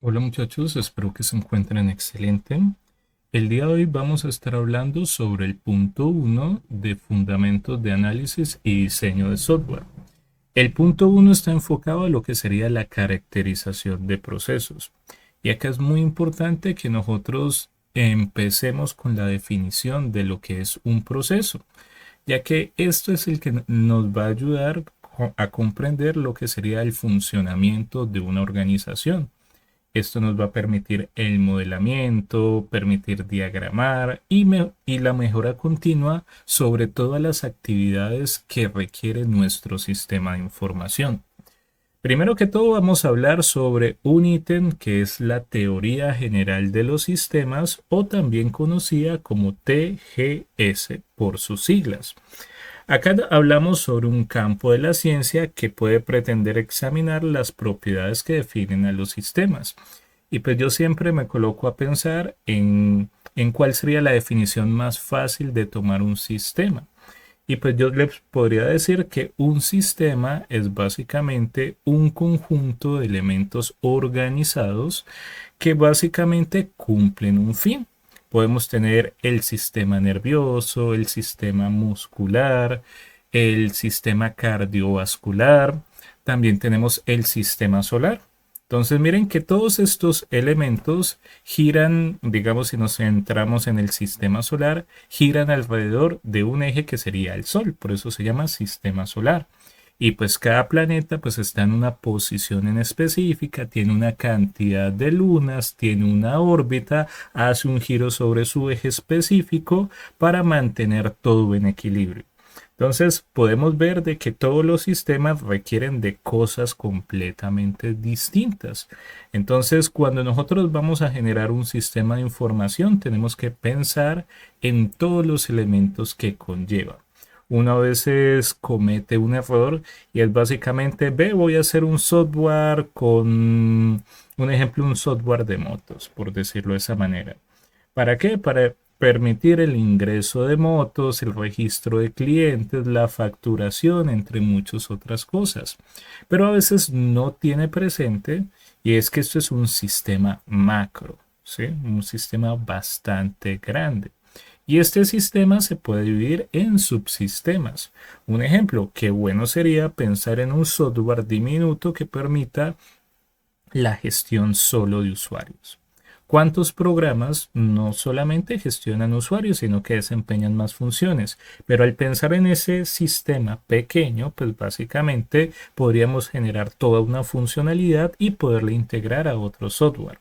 Hola muchachos, espero que se encuentren excelente. El día de hoy vamos a estar hablando sobre el punto uno de fundamentos de análisis y diseño de software. El punto uno está enfocado a lo que sería la caracterización de procesos. Y acá es muy importante que nosotros empecemos con la definición de lo que es un proceso, ya que esto es el que nos va a ayudar a comprender lo que sería el funcionamiento de una organización. Esto nos va a permitir el modelamiento, permitir diagramar y la mejora continua sobre todas las actividades que requiere nuestro sistema de información. Primero que todo vamos a hablar sobre un ítem que es la teoría general de los sistemas o también conocida como TGS por sus siglas. Acá hablamos sobre un campo de la ciencia que puede pretender examinar las propiedades que definen a los sistemas. Y pues yo siempre me coloco a pensar en cuál sería la definición más fácil de tomar un sistema. Y pues yo les podría decir que un sistema es básicamente un conjunto de elementos organizados que básicamente cumplen un fin. Podemos tener el sistema nervioso, el sistema muscular, el sistema cardiovascular, también tenemos el sistema solar. Entonces miren que todos estos elementos giran, digamos si nos centramos en el sistema solar, giran alrededor de un eje que sería el Sol, por eso se llama sistema solar. Y pues cada planeta pues está en una posición en específica, tiene una cantidad de lunas, tiene una órbita, hace un giro sobre su eje específico para mantener todo en equilibrio. Entonces podemos ver de que todos los sistemas requieren de cosas completamente distintas. Entonces cuando nosotros vamos a generar un sistema de información tenemos que pensar en todos los elementos que conlleva. Uno a veces comete un error y es básicamente, ve, voy a hacer un software con un ejemplo, un software de motos, por decirlo de esa manera. ¿Para qué? Para permitir el ingreso de motos, el registro de clientes, la facturación, entre muchas otras cosas. Pero a veces no tiene presente y es que esto es un sistema macro, ¿sí? Un sistema bastante grande. Y este sistema se puede dividir en subsistemas. Un ejemplo, qué bueno sería pensar en un software diminuto que permita la gestión solo de usuarios. ¿Cuántos programas no solamente gestionan usuarios, sino que desempeñan más funciones? Pero al pensar en ese sistema pequeño, pues básicamente podríamos generar toda una funcionalidad y poderla integrar a otro software.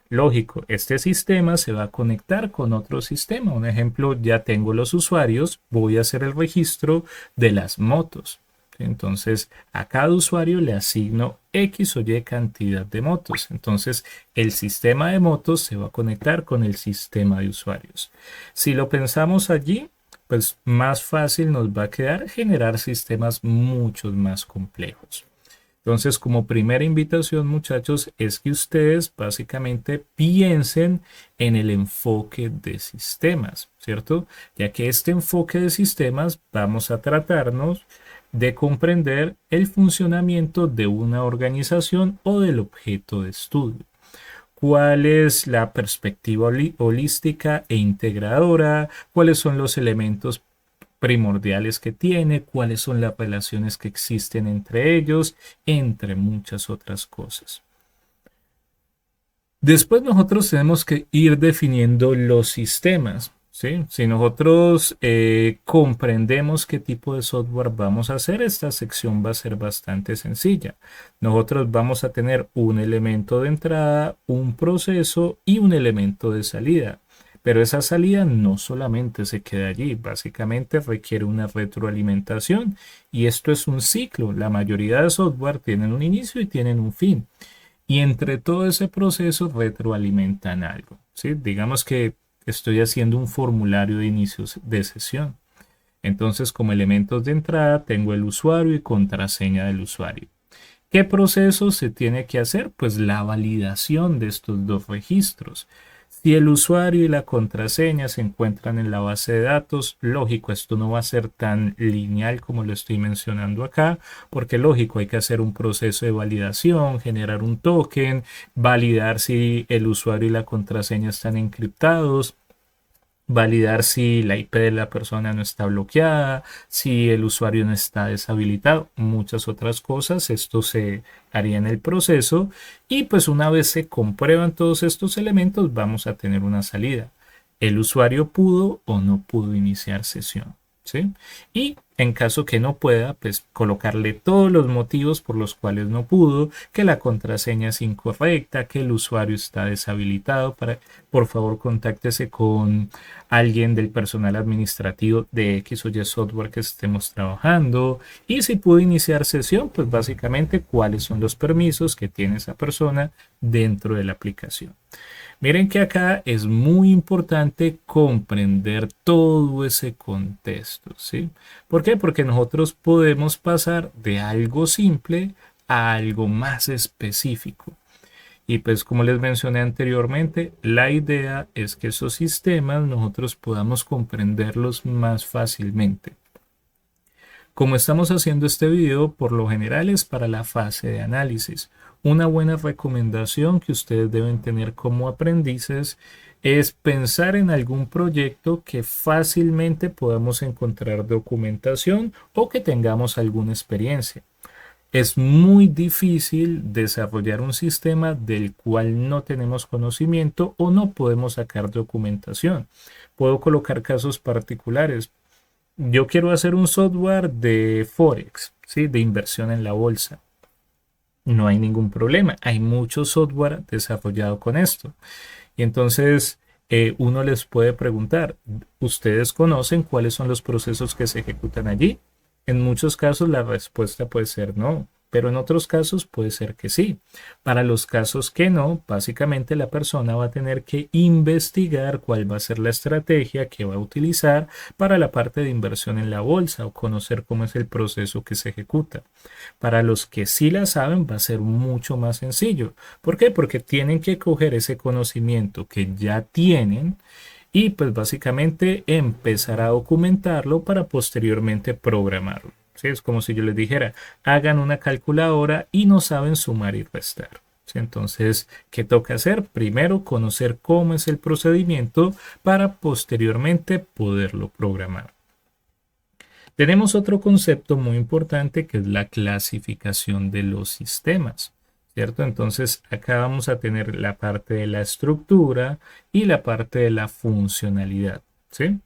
Lógico, este sistema se va a conectar con otro sistema. Un ejemplo, ya tengo los usuarios, voy a hacer el registro de las motos. Entonces, a cada usuario le asigno X o Y cantidad de motos. Entonces, el sistema de motos se va a conectar con el sistema de usuarios. Si lo pensamos allí, pues más fácil nos va a quedar generar sistemas mucho más complejos. Entonces, como primera invitación, muchachos, es que ustedes básicamente piensen en el enfoque de sistemas, ¿cierto? Ya que este enfoque de sistemas vamos a tratarnos de comprender el funcionamiento de una organización o del objeto de estudio. ¿Cuál es la perspectiva holística e integradora? ¿Cuáles son los elementos primordiales que tiene? ¿Cuáles son las relaciones que existen entre ellos? Entre muchas otras cosas. Después nosotros tenemos que ir definiendo los sistemas. ¿Sí? Si nosotros comprendemos qué tipo de software vamos a hacer, esta sección va a ser bastante sencilla. Nosotros vamos a tener un elemento de entrada, un proceso y un elemento de salida. Pero esa salida no solamente se queda allí, básicamente requiere una retroalimentación y esto es un ciclo. La mayoría de software tienen un inicio y tienen un fin. Y entre todo ese proceso retroalimentan algo, ¿sí? Digamos que estoy haciendo un formulario de inicio de sesión. Entonces, como elementos de entrada, tengo el usuario y contraseña del usuario. ¿Qué proceso se tiene que hacer? Pues la validación de estos dos registros. Si el usuario y la contraseña se encuentran en la base de datos, lógico, esto no va a ser tan lineal como lo estoy mencionando acá, porque lógico, hay que hacer un proceso de validación, generar un token, validar si el usuario y la contraseña están encriptados, validar si la IP de la persona no está bloqueada, si el usuario no está deshabilitado, muchas otras cosas. Esto se haría en el proceso y pues una vez se comprueban todos estos elementos vamos a tener una salida. El usuario pudo o no pudo iniciar sesión. ¿Sí? Y en caso que no pueda, pues colocarle todos los motivos por los cuales no pudo, que la contraseña es incorrecta, que el usuario está deshabilitado. Por favor, contáctese con alguien del personal administrativo de X o Y software que estemos trabajando. Y si pudo iniciar sesión, pues básicamente cuáles son los permisos que tiene esa persona dentro de la aplicación. Miren que acá es muy importante comprender todo ese contexto, ¿sí? ¿Por qué? Porque nosotros podemos pasar de algo simple a algo más específico. Y pues como les mencioné anteriormente, la idea es que esos sistemas nosotros podamos comprenderlos más fácilmente. Como estamos haciendo este video, por lo general es para la fase de análisis. Una buena recomendación que ustedes deben tener como aprendices es pensar en algún proyecto que fácilmente podamos encontrar documentación o que tengamos alguna experiencia. Es muy difícil desarrollar un sistema del cual no tenemos conocimiento o no podemos sacar documentación. Puedo colocar casos particulares. Yo quiero hacer un software de Forex, ¿sí? De inversión en la bolsa. No hay ningún problema. Hay mucho software desarrollado con esto. Y entonces uno les puede preguntar, ¿ustedes conocen cuáles son los procesos que se ejecutan allí? En muchos casos la respuesta puede ser no, pero en otros casos puede ser que sí. Para los casos que no, básicamente la persona va a tener que investigar cuál va a ser la estrategia que va a utilizar para la parte de inversión en la bolsa o conocer cómo es el proceso que se ejecuta. Para los que sí la saben va a ser mucho más sencillo. ¿Por qué? Porque tienen que coger ese conocimiento que ya tienen y pues básicamente empezar a documentarlo para posteriormente programarlo. ¿Sí? Es como si yo les dijera, hagan una calculadora y no saben sumar y restar. ¿Sí? Entonces, ¿qué toca hacer? Primero, conocer cómo es el procedimiento para posteriormente poderlo programar. Tenemos otro concepto muy importante que es la clasificación de los sistemas, ¿cierto? Entonces acá vamos a tener la parte de la estructura y la parte de la funcionalidad, ¿sí?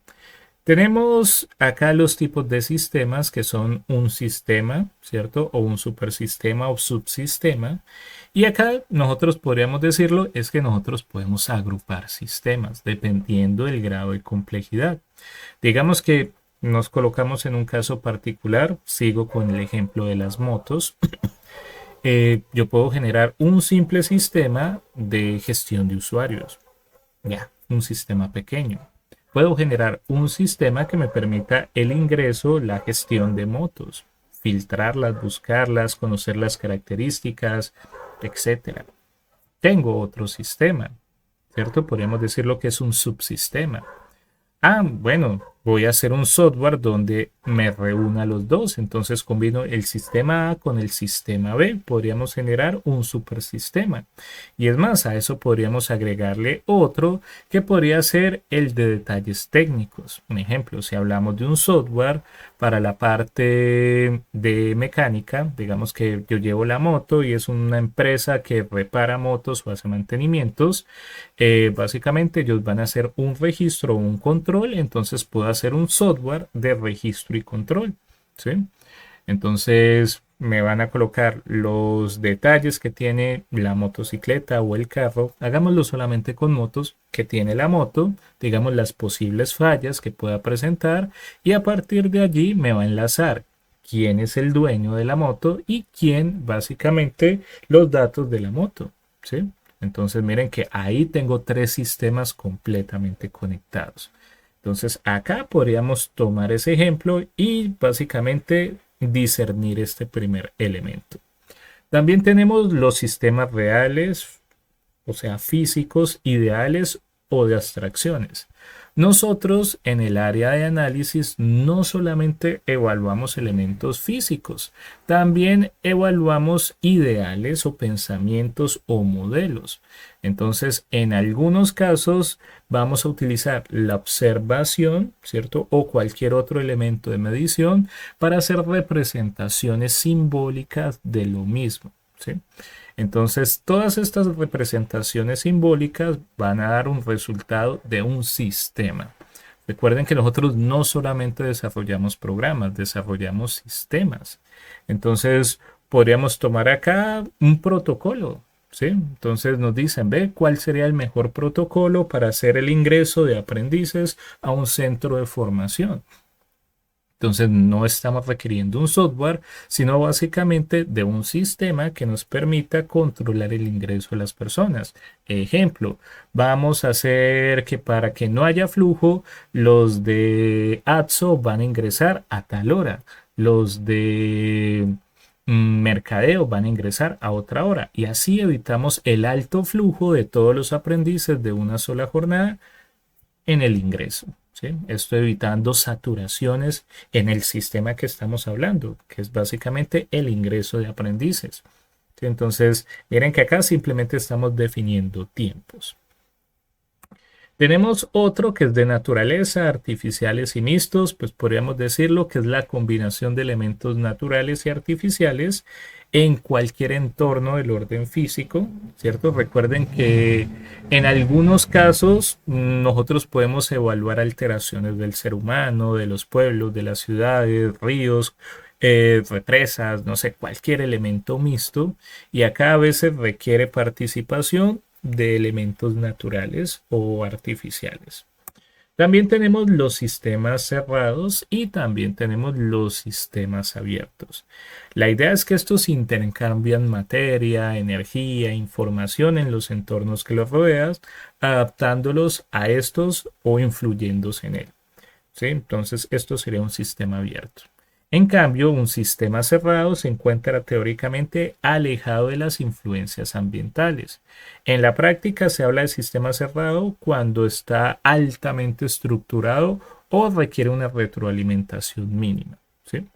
Tenemos acá los tipos de sistemas que son un sistema, ¿cierto? O un supersistema o subsistema. Y acá nosotros podríamos decirlo, es que nosotros podemos agrupar sistemas dependiendo del grado de complejidad. Digamos que nos colocamos en un caso particular, sigo con el ejemplo de las motos. Yo puedo generar un simple sistema de gestión de usuarios, ya, un sistema pequeño. Puedo generar un sistema que me permita el ingreso, la gestión de motos, filtrarlas, buscarlas, conocer las características, etcétera. Tengo otro sistema, ¿cierto? Podríamos decir lo que es un subsistema. Bueno, voy a hacer un software donde me reúna los dos. Entonces combino el sistema A con el sistema B. Podríamos generar un supersistema. Y es más, a eso podríamos agregarle otro que podría ser el de detalles técnicos. Un ejemplo, si hablamos de un software para la parte de mecánica, digamos que yo llevo la moto y es una empresa que repara motos o hace mantenimientos. Básicamente ellos van a hacer un registro o un control, entonces puedo hacer un software de registro y control, ¿sí? Entonces me van a colocar los detalles que tiene la motocicleta o el carro, hagámoslo solamente con motos, que tiene la moto, digamos las posibles fallas que pueda presentar y a partir de allí me va a enlazar quién es el dueño de la moto y quién básicamente los datos de la moto, ¿sí? Entonces miren que ahí tengo tres sistemas completamente conectados. Entonces acá podríamos tomar ese ejemplo y básicamente discernir este primer elemento. También tenemos los sistemas reales, o sea, físicos, ideales o de abstracciones. Nosotros en el área de análisis no solamente evaluamos elementos físicos, también evaluamos ideales o pensamientos o modelos. Entonces, en algunos casos vamos a utilizar la observación, ¿cierto? O cualquier otro elemento de medición para hacer representaciones simbólicas de lo mismo, ¿sí? Entonces, todas estas representaciones simbólicas van a dar un resultado de un sistema. Recuerden que nosotros no solamente desarrollamos programas, desarrollamos sistemas. Entonces, podríamos tomar acá un protocolo, ¿sí? Entonces nos dicen, ve, ¿cuál sería el mejor protocolo para hacer el ingreso de aprendices a un centro de formación? Entonces no estamos requiriendo un software, sino básicamente de un sistema que nos permita controlar el ingreso de las personas. Ejemplo, vamos a hacer que para que no haya flujo, los de ATSO van a ingresar a tal hora, los de mercadeo van a ingresar a otra hora y así evitamos el alto flujo de todos los aprendices de una sola jornada en el ingreso. ¿Sí? Esto evitando saturaciones en el sistema que estamos hablando, que es básicamente el ingreso de aprendices. ¿Sí? Entonces, miren que acá simplemente estamos definiendo tiempos. Tenemos otro que es de naturaleza, artificiales y mixtos, pues podríamos decirlo que es la combinación de elementos naturales y artificiales en cualquier entorno del orden físico, ¿cierto? Recuerden que en algunos casos nosotros podemos evaluar alteraciones del ser humano, de los pueblos, de las ciudades, ríos, represas, no sé, cualquier elemento mixto, y acá a veces requiere participación de elementos naturales o artificiales. También tenemos los sistemas cerrados y también tenemos los sistemas abiertos. La idea es que estos intercambian materia, energía, información en los entornos que los rodean, adaptándolos a estos o influyéndose en él. ¿Sí? Entonces, esto sería un sistema abierto. En cambio, un sistema cerrado se encuentra teóricamente alejado de las influencias ambientales. En la práctica se habla de sistema cerrado cuando está altamente estructurado o requiere una retroalimentación mínima, ¿sí?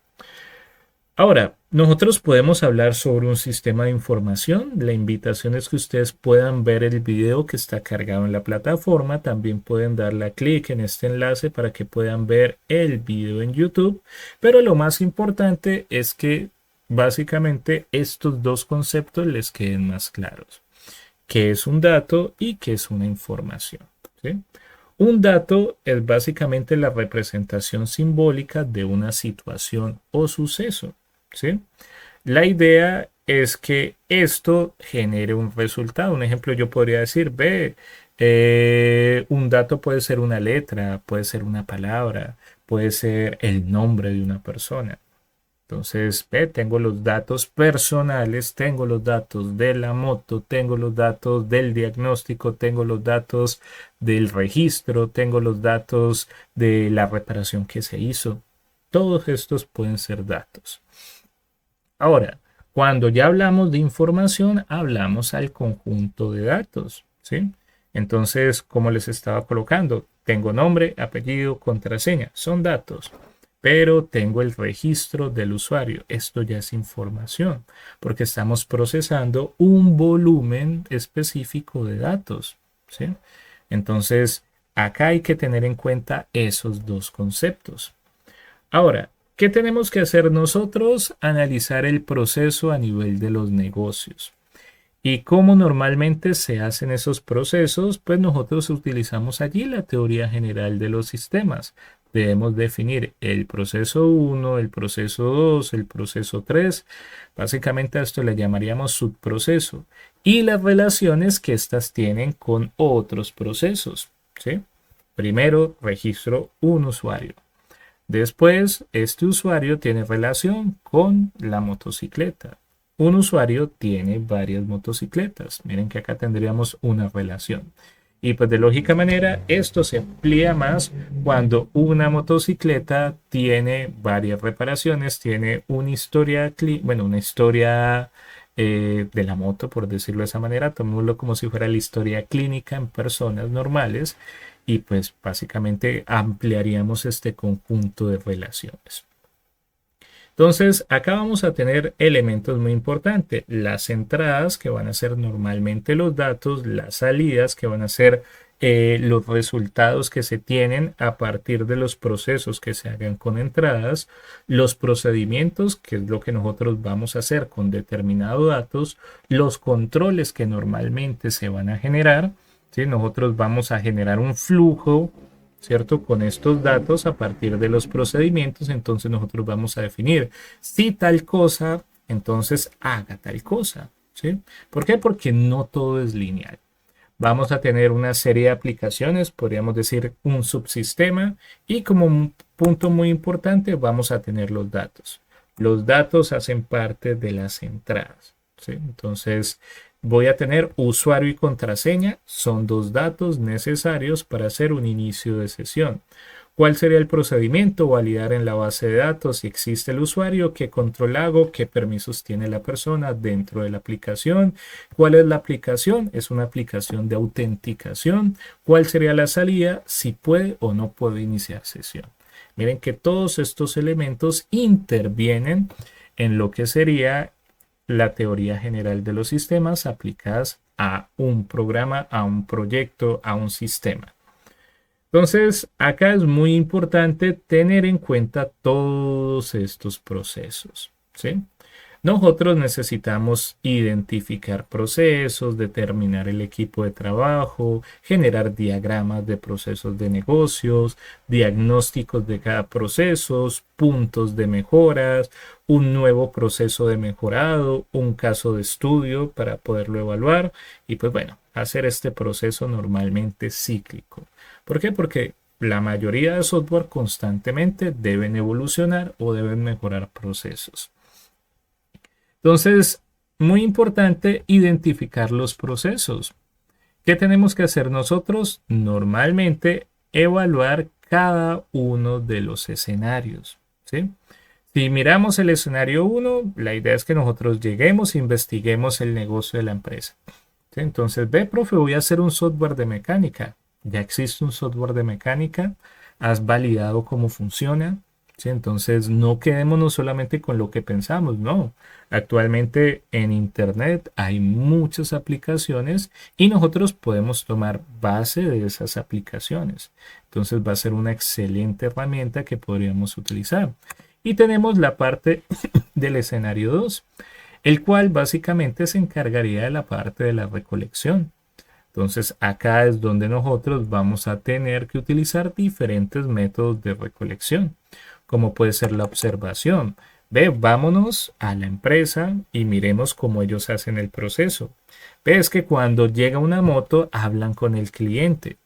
Ahora, nosotros podemos hablar sobre un sistema de información. La invitación es que ustedes puedan ver el video que está cargado en la plataforma. También pueden darle clic en este enlace para que puedan ver el video en YouTube. Pero lo más importante es que básicamente estos dos conceptos les queden más claros. ¿Qué es un dato y qué es una información? ¿Sí? Un dato es básicamente la representación simbólica de una situación o suceso. ¿Sí? La idea es que esto genere un resultado. Un ejemplo, yo podría decir, ve, un dato puede ser una letra, puede ser una palabra, puede ser el nombre de una persona. Entonces, ve, tengo los datos personales, tengo los datos de la moto, tengo los datos del diagnóstico, tengo los datos del registro, tengo los datos de la reparación que se hizo. Todos estos pueden ser datos. Ahora, cuando ya hablamos de información, hablamos al conjunto de datos, ¿sí? Entonces, como les estaba colocando, tengo nombre, apellido, contraseña, son datos, pero tengo el registro del usuario. Esto ya es información, porque estamos procesando un volumen específico de datos, ¿sí? Entonces, acá hay que tener en cuenta esos dos conceptos. Ahora, ¿qué tenemos que hacer nosotros? Analizar el proceso a nivel de los negocios. ¿Y cómo normalmente se hacen esos procesos? Pues nosotros utilizamos allí la teoría general de los sistemas. Debemos definir el proceso 1, el proceso 2, el proceso 3. Básicamente a esto le llamaríamos subproceso. Y las relaciones que éstas tienen con otros procesos, ¿sí? Primero, registro un usuario. Después, este usuario tiene relación con la motocicleta. Un usuario tiene varias motocicletas. Miren que acá tendríamos una relación. Y pues de lógica manera, esto se amplía más cuando una motocicleta tiene varias reparaciones, tiene una historia, una historia de la moto, por decirlo de esa manera, tomémoslo como si fuera la historia clínica en personas normales y pues básicamente ampliaríamos este conjunto de relaciones. Entonces, acá vamos a tener elementos muy importantes. Las entradas, que van a ser normalmente los datos, las salidas, que van a ser los resultados que se tienen a partir de los procesos que se hagan con entradas, los procedimientos, que es lo que nosotros vamos a hacer con determinados datos, los controles que normalmente se van a generar, ¿sí? Nosotros vamos a generar un flujo, ¿cierto? Con estos datos a partir de los procedimientos, entonces nosotros vamos a definir si tal cosa, entonces haga tal cosa, ¿sí? ¿Por qué? Porque no todo es lineal. Vamos a tener una serie de aplicaciones, podríamos decir un subsistema, y como un punto muy importante vamos a tener los datos. Los datos hacen parte de las entradas, ¿sí? Entonces voy a tener usuario y contraseña, son dos datos necesarios para hacer un inicio de sesión. ¿Cuál sería el procedimiento? Validar en la base de datos si existe el usuario, qué control hago, qué permisos tiene la persona dentro de la aplicación. ¿Cuál es la aplicación? Es una aplicación de autenticación. ¿Cuál sería la salida? Si puede o no puede iniciar sesión. Miren que todos estos elementos intervienen en lo que sería la teoría general de los sistemas aplicadas a un programa, a un proyecto, a un sistema. Entonces, acá es muy importante tener en cuenta todos estos procesos, ¿sí? Nosotros necesitamos identificar procesos, determinar el equipo de trabajo, generar diagramas de procesos de negocios, diagnósticos de cada proceso, puntos de mejoras, un nuevo proceso de mejorado, un caso de estudio para poderlo evaluar y pues bueno, hacer este proceso normalmente cíclico. ¿Por qué? Porque la mayoría de software constantemente deben evolucionar o deben mejorar procesos. Entonces, muy importante identificar los procesos. ¿Qué tenemos que hacer nosotros? Normalmente evaluar cada uno de los escenarios, ¿sí? Si miramos el escenario 1, la idea es que nosotros lleguemos e investiguemos el negocio de la empresa, ¿sí? Entonces, ve, profe, voy a hacer un software de mecánica. Ya existe un software de mecánica, has validado cómo funciona, ¿sí? Entonces, no quedémonos solamente con lo que pensamos, no. Actualmente en Internet hay muchas aplicaciones y nosotros podemos tomar base de esas aplicaciones. Entonces, va a ser una excelente herramienta que podríamos utilizar. Y tenemos la parte del escenario 2, el cual básicamente se encargaría de la parte de la recolección. Entonces acá es donde nosotros vamos a tener que utilizar diferentes métodos de recolección, como puede ser la observación. Ve, vámonos a la empresa y miremos cómo ellos hacen el proceso. Ves que cuando llega una moto hablan con el cliente.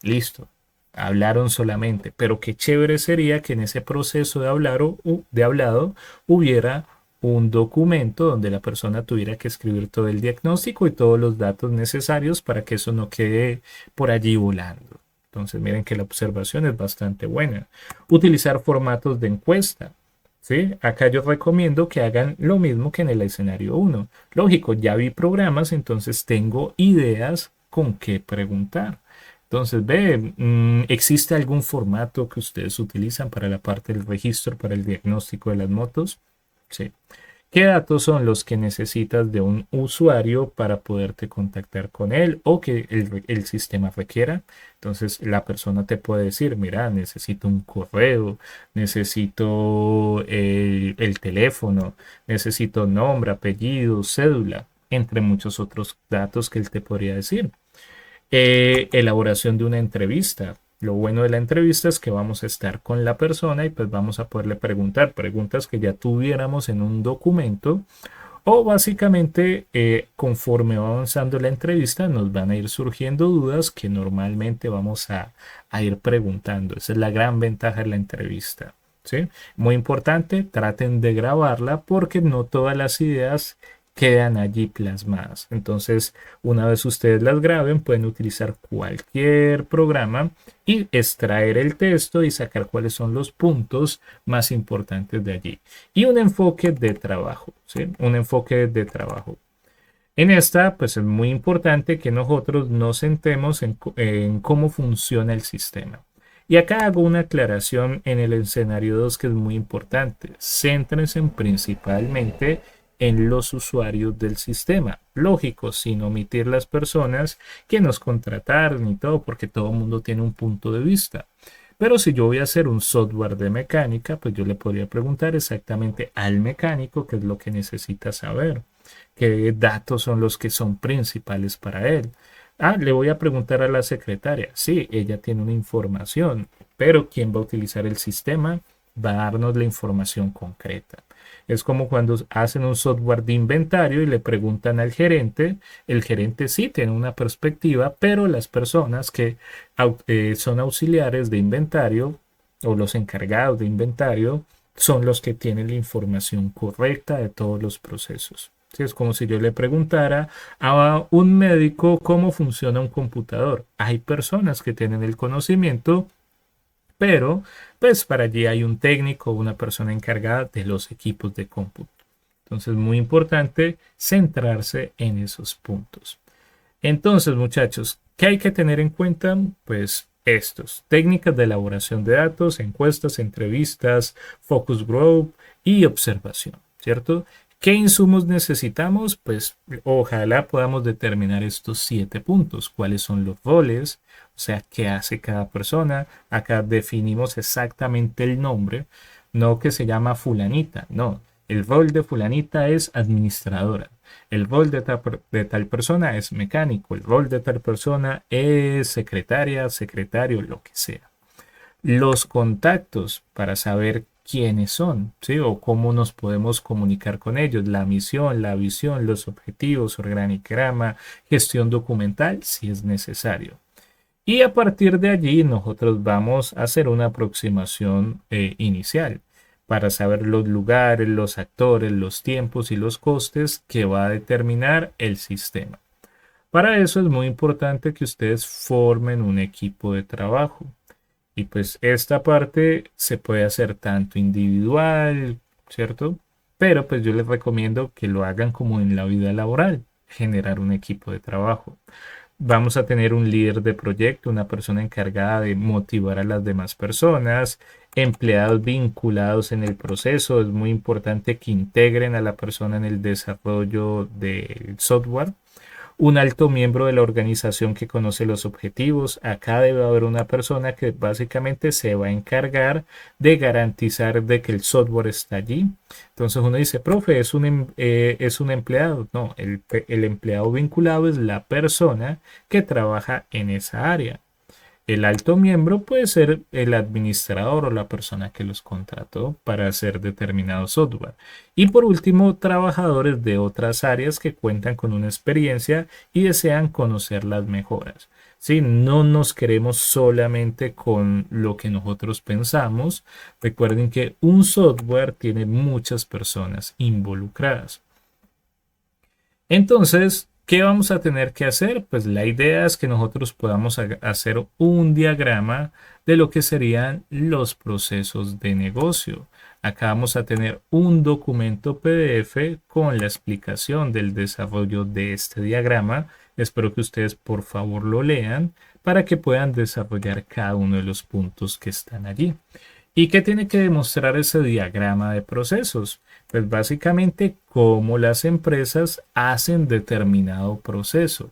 Listo, hablaron solamente, pero qué chévere sería que en ese proceso de hablar o de hablado hubiera un documento donde la persona tuviera que escribir todo el diagnóstico y todos los datos necesarios para que eso no quede por allí volando. Entonces miren que la observación es bastante buena. Utilizar formatos de encuesta. ¿Sí? Acá yo recomiendo que hagan lo mismo que en el escenario 1. Lógico, ya vi programas, entonces tengo ideas con qué preguntar. Entonces, ve, ¿existe algún formato que ustedes utilizan para la parte del registro, para el diagnóstico de las motos? Sí. ¿Qué datos son los que necesitas de un usuario para poderte contactar con él o que el sistema requiera? Entonces la persona te puede decir, mira, necesito un correo, necesito el teléfono, necesito nombre, apellido, cédula, entre muchos otros datos que él te podría decir. Elaboración de una entrevista. Lo bueno de la entrevista es que vamos a estar con la persona y pues vamos a poderle preguntar preguntas que ya tuviéramos en un documento o básicamente conforme va avanzando la entrevista nos van a ir surgiendo dudas que normalmente vamos a ir preguntando. Esa es la gran ventaja de la entrevista, ¿sí? Muy importante, traten de grabarla porque no todas las ideas quedan allí plasmadas. Entonces, una vez ustedes las graben, pueden utilizar cualquier programa y extraer el texto y sacar cuáles son los puntos más importantes de allí. Y un enfoque de trabajo, ¿sí? Un enfoque de trabajo. En esta, pues es muy importante que nosotros nos sentemos en cómo funciona el sistema. Y acá hago una aclaración en el escenario 2 que es muy importante. Céntrense principalmente en los usuarios del sistema. Lógico, sin omitir las personas que nos contrataron y todo, porque todo el mundo tiene un punto de vista. Pero si yo voy a hacer un software de mecánica, pues yo le podría preguntar exactamente al mecánico qué es lo que necesita saber, qué datos son los que son principales para él. Ah, le voy a preguntar a la secretaria. Sí, ella tiene una información, pero quien va a utilizar el sistema va a darnos la información concreta. Es como cuando hacen un software de inventario y le preguntan al gerente. El gerente sí tiene una perspectiva, pero las personas que son auxiliares de inventario o los encargados de inventario son los que tienen la información correcta de todos los procesos. ¿Sí? Es como si yo le preguntara a un médico cómo funciona un computador. Hay personas que tienen el conocimiento, pero pues para allí hay un técnico, una persona encargada de los equipos de cómputo. Entonces, muy importante centrarse en esos puntos. Entonces, muchachos, ¿qué hay que tener en cuenta? Pues estos, técnicas de elaboración de datos, encuestas, entrevistas, focus group y observación, ¿cierto? ¿Qué insumos necesitamos? Pues ojalá podamos determinar estos 7 puntos. ¿Cuáles son los roles? O sea, ¿qué hace cada persona? Acá definimos exactamente el nombre, no que se llama fulanita, no. El rol de fulanita es administradora. El rol de tal persona es mecánico. El rol de tal persona es secretaria, secretario, lo que sea. Los contactos para saber quiénes son, ¿sí? O cómo nos podemos comunicar con ellos, la misión, la visión, los objetivos, organigrama, gestión documental, si es necesario. Y a partir de allí nosotros vamos a hacer una aproximación inicial para saber los lugares, los actores, los tiempos y los costes que va a determinar el sistema. Para eso es muy importante que ustedes formen un equipo de trabajo. Y pues esta parte se puede hacer tanto individual, ¿cierto? Pero pues yo les recomiendo que lo hagan como en la vida laboral, generar un equipo de trabajo. Vamos a tener un líder de proyecto, una persona encargada de motivar a las demás personas, empleados vinculados en el proceso. Es muy importante que integren a la persona en el desarrollo del software. Un alto miembro de la organización que conoce los objetivos. Acá debe haber una persona que básicamente se va a encargar de garantizar de que el software está allí. Entonces uno dice, profe, es un empleado. No, el empleado vinculado es la persona que trabaja en esa área. El alto miembro puede ser el administrador o la persona que los contrató para hacer determinado software. Y por último, trabajadores de otras áreas que cuentan con una experiencia y desean conocer las mejoras. ¿Sí? No nos queremos solamente con lo que nosotros pensamos. Recuerden que un software tiene muchas personas involucradas. Entonces, ¿qué vamos a tener que hacer? Pues la idea es que nosotros podamos hacer un diagrama de lo que serían los procesos de negocio. Acá vamos a tener un documento PDF con la explicación del desarrollo de este diagrama. Espero que ustedes por favor lo lean para que puedan desarrollar cada uno de los puntos que están allí. ¿Y qué tiene que demostrar ese diagrama de procesos? Pues básicamente cómo las empresas hacen determinado proceso,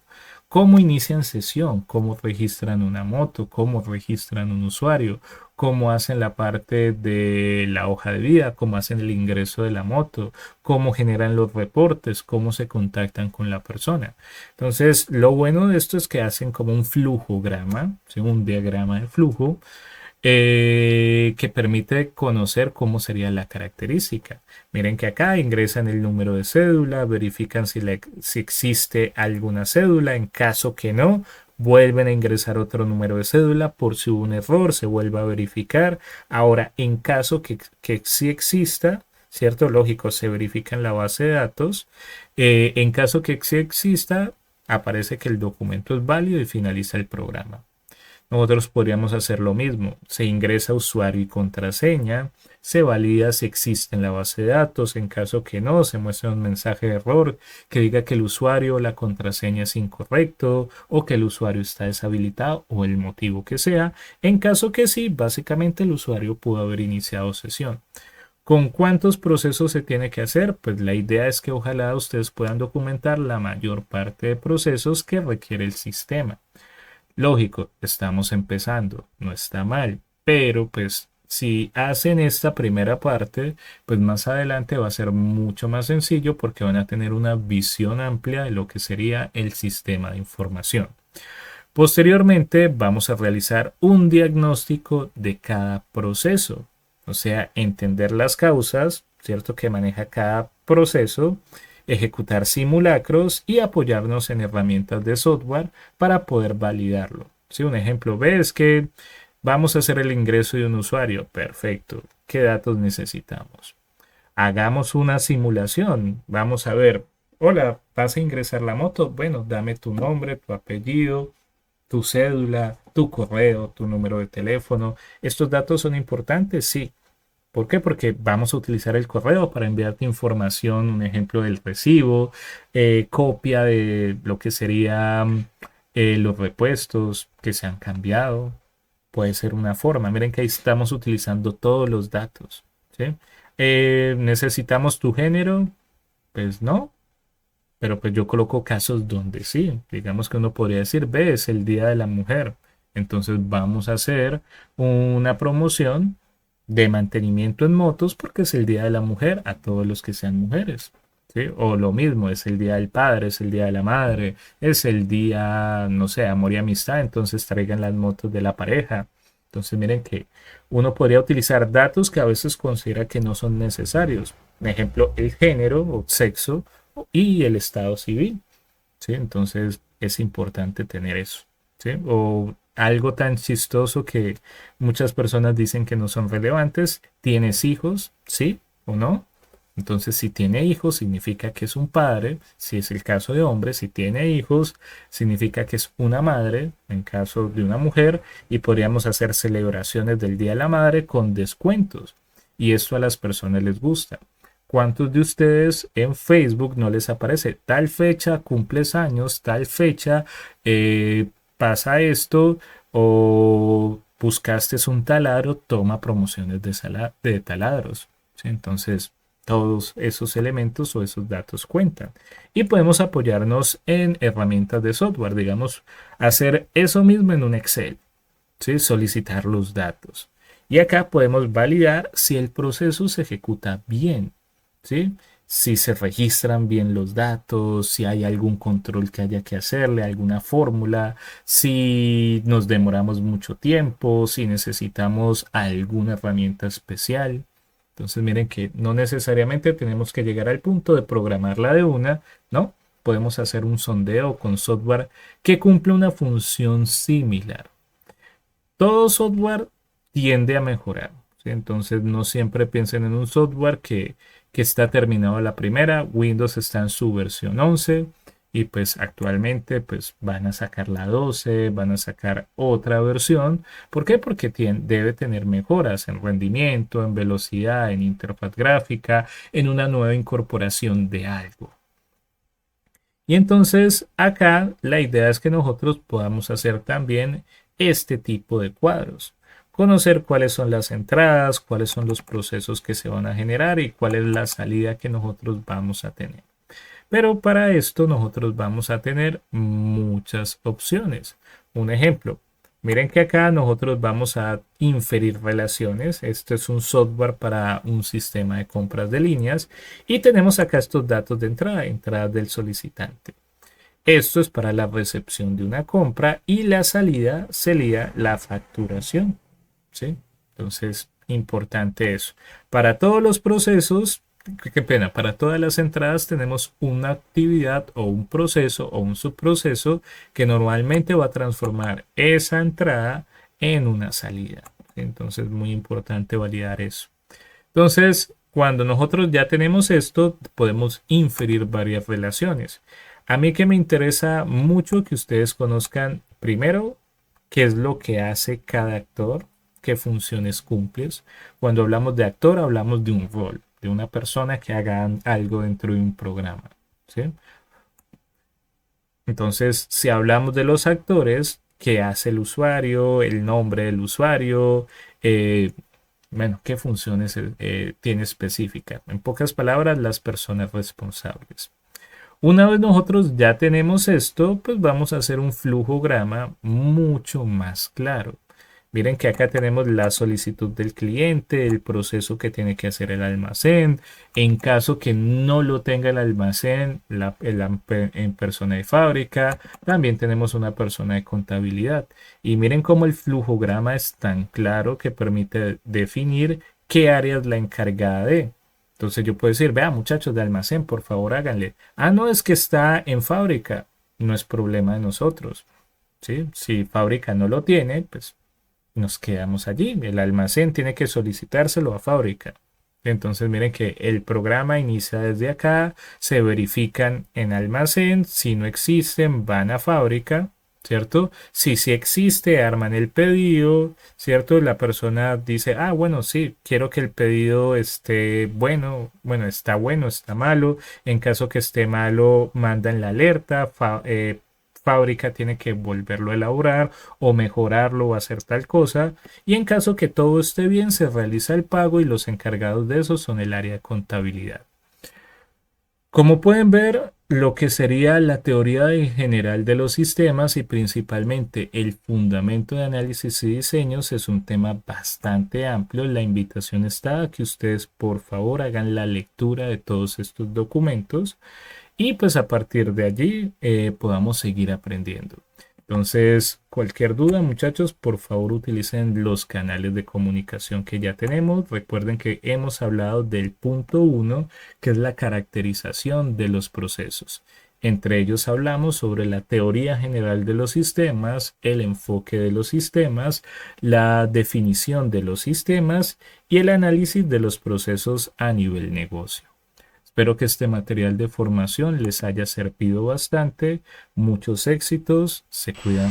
cómo inician sesión, cómo registran una moto, cómo registran un usuario, cómo hacen la parte de la hoja de vida, cómo hacen el ingreso de la moto, cómo generan los reportes, cómo se contactan con la persona. Entonces, lo bueno de esto es que hacen como un flujograma, ¿sí? Un diagrama de flujo que permite conocer cómo sería la característica. Miren que acá ingresan el número de cédula, verifican si existe alguna cédula, en caso que no, vuelven a ingresar otro número de cédula, por si hubo un error, se vuelve a verificar. Ahora, en caso que sí exista, ¿cierto? Lógico, se verifica en la base de datos. En caso que sí exista, aparece que el documento es válido y finaliza el programa. Nosotros podríamos hacer lo mismo. Se ingresa usuario y contraseña, se valida si existe en la base de datos. En caso que no, se muestra un mensaje de error que diga que el usuario o la contraseña es incorrecto o que el usuario está deshabilitado o el motivo que sea. En caso que sí, básicamente el usuario pudo haber iniciado sesión. ¿Con cuántos procesos se tiene que hacer? Pues la idea es que ojalá ustedes puedan documentar la mayor parte de procesos que requiere el sistema. Lógico, estamos empezando, no está mal, pero pues si hacen esta primera parte, pues más adelante va a ser mucho más sencillo porque van a tener una visión amplia de lo que sería el sistema de información. Posteriormente vamos a realizar un diagnóstico de cada proceso, o sea, entender las causas, ¿cierto? Que maneja cada proceso, ejecutar simulacros y apoyarnos en herramientas de software para poder validarlo. Si un ejemplo ves que vamos a hacer el ingreso de un usuario, perfecto. ¿Qué datos necesitamos? Hagamos una simulación. Vamos a ver, hola, ¿vas a ingresar la moto? Bueno, dame tu nombre, tu apellido, tu cédula, tu correo, tu número de teléfono. ¿Estos datos son importantes? Sí. ¿Por qué? Porque vamos a utilizar el correo para enviarte información, un ejemplo del recibo, copia de lo que serían los repuestos que se han cambiado. Puede ser una forma. Miren que ahí estamos utilizando todos los datos. ¿Sí? ¿Necesitamos tu género? Pues no, pero pues yo coloco casos donde sí. Digamos que uno podría decir, ve, es el Día de la Mujer. Entonces vamos a hacer una promoción de mantenimiento en motos porque es el Día de la Mujer a todos los que sean mujeres. ¿Sí? O lo mismo, es el Día del Padre, es el Día de la Madre, es el día, no sé, amor y amistad, entonces traigan las motos de la pareja. Entonces miren que uno podría utilizar datos que a veces considera que no son necesarios. Por ejemplo, el género o sexo y el estado civil. ¿Sí? Entonces es importante tener eso. ¿Sí? O algo tan chistoso que muchas personas dicen que no son relevantes. ¿Tienes hijos? ¿Sí o no? Entonces, si tiene hijos, significa que es un padre. Si es el caso de hombre, si tiene hijos, significa que es una madre, en caso de una mujer, y podríamos hacer celebraciones del Día de la Madre con descuentos. Y esto a las personas les gusta. ¿Cuántos de ustedes en Facebook no les aparece tal fecha, cumples años, tal fecha, eh, pasa esto o buscaste un taladro, toma promociones de taladros? ¿Sí? Entonces, todos esos elementos o esos datos cuentan. Y podemos apoyarnos en herramientas de software, digamos, hacer eso mismo en un Excel, ¿sí? Solicitar los datos. Y acá podemos validar si el proceso se ejecuta bien. ¿Sí? Si se registran bien los datos, si hay algún control que haya que hacerle, alguna fórmula, si nos demoramos mucho tiempo, si necesitamos alguna herramienta especial. Entonces miren que no necesariamente tenemos que llegar al punto de programarla de una, ¿no? Podemos hacer un sondeo con software que cumple una función similar. Todo software tiende a mejorar, ¿sí? Entonces no siempre piensen en un software que está terminado a la primera. Windows está en su versión 11 y pues actualmente pues van a sacar la 12, van a sacar otra versión. ¿Por qué? Porque debe tener mejoras en rendimiento, en velocidad, en interfaz gráfica, en una nueva incorporación de algo. Y entonces acá la idea es que nosotros podamos hacer también este tipo de cuadros. Conocer cuáles son las entradas, cuáles son los procesos que se van a generar y cuál es la salida que nosotros vamos a tener. Pero para esto nosotros vamos a tener muchas opciones. Un ejemplo, miren que acá nosotros vamos a inferir relaciones. Esto es un software para un sistema de compras de líneas y tenemos acá estos datos de entrada, entrada del solicitante. Esto es para la recepción de una compra y la salida sería la facturación. ¿Sí? Entonces, importante eso. Para todos los procesos, qué pena, para todas las entradas tenemos una actividad o un proceso o un subproceso que normalmente va a transformar esa entrada en una salida. Entonces, muy importante validar eso. Entonces, Cuando nosotros ya tenemos esto, podemos inferir varias relaciones. A mí que me interesa mucho que ustedes conozcan primero qué es lo que hace cada actor, qué funciones cumple. Cuando hablamos de actor, hablamos de un rol, de una persona que haga algo dentro de un programa, ¿sí? Entonces, si hablamos de los actores, qué hace el usuario, el nombre del usuario, eh, bueno, qué funciones tiene específica. En pocas palabras, las personas responsables. Una vez nosotros ya tenemos esto, pues vamos a hacer un flujograma mucho más claro. Miren que acá tenemos la solicitud del cliente, el proceso que tiene que hacer el almacén. En caso que no lo tenga el almacén, en persona de fábrica, también tenemos una persona de contabilidad. Y miren cómo el flujograma es tan claro que permite definir qué área es la encargada de. Entonces yo puedo decir, vea muchachos de almacén, por favor háganle. Ah, no, es que está en fábrica. No es problema de nosotros. ¿Sí? Si fábrica no lo tiene, pues nos quedamos allí. El almacén tiene que solicitárselo a fábrica. Entonces miren que el programa inicia desde acá, se verifican en almacén, si no existen van a fábrica, ¿cierto? Si sí existe, arman el pedido, ¿cierto? La persona dice, ah, bueno, sí, quiero que el pedido esté bueno, bueno, está malo. En caso que esté malo, mandan la alerta, fábrica tiene que volverlo a elaborar o mejorarlo o hacer tal cosa. Y en caso que todo esté bien, se realiza el pago y los encargados de eso son el área de contabilidad. Como pueden ver, lo que sería la teoría en general de los sistemas y principalmente el fundamento de análisis y diseños es un tema bastante amplio. La invitación está a que ustedes por favor hagan la lectura de todos estos documentos y pues a partir de allí podamos seguir aprendiendo. Entonces, cualquier duda, muchachos, por favor utilicen los canales de comunicación que ya tenemos. Recuerden que hemos hablado del punto uno, que es la caracterización de los procesos. Entre ellos hablamos sobre la teoría general de los sistemas, el enfoque de los sistemas, la definición de los sistemas y el análisis de los procesos a nivel negocio. Espero que este material de formación les haya servido bastante. Muchos éxitos. Se cuidan.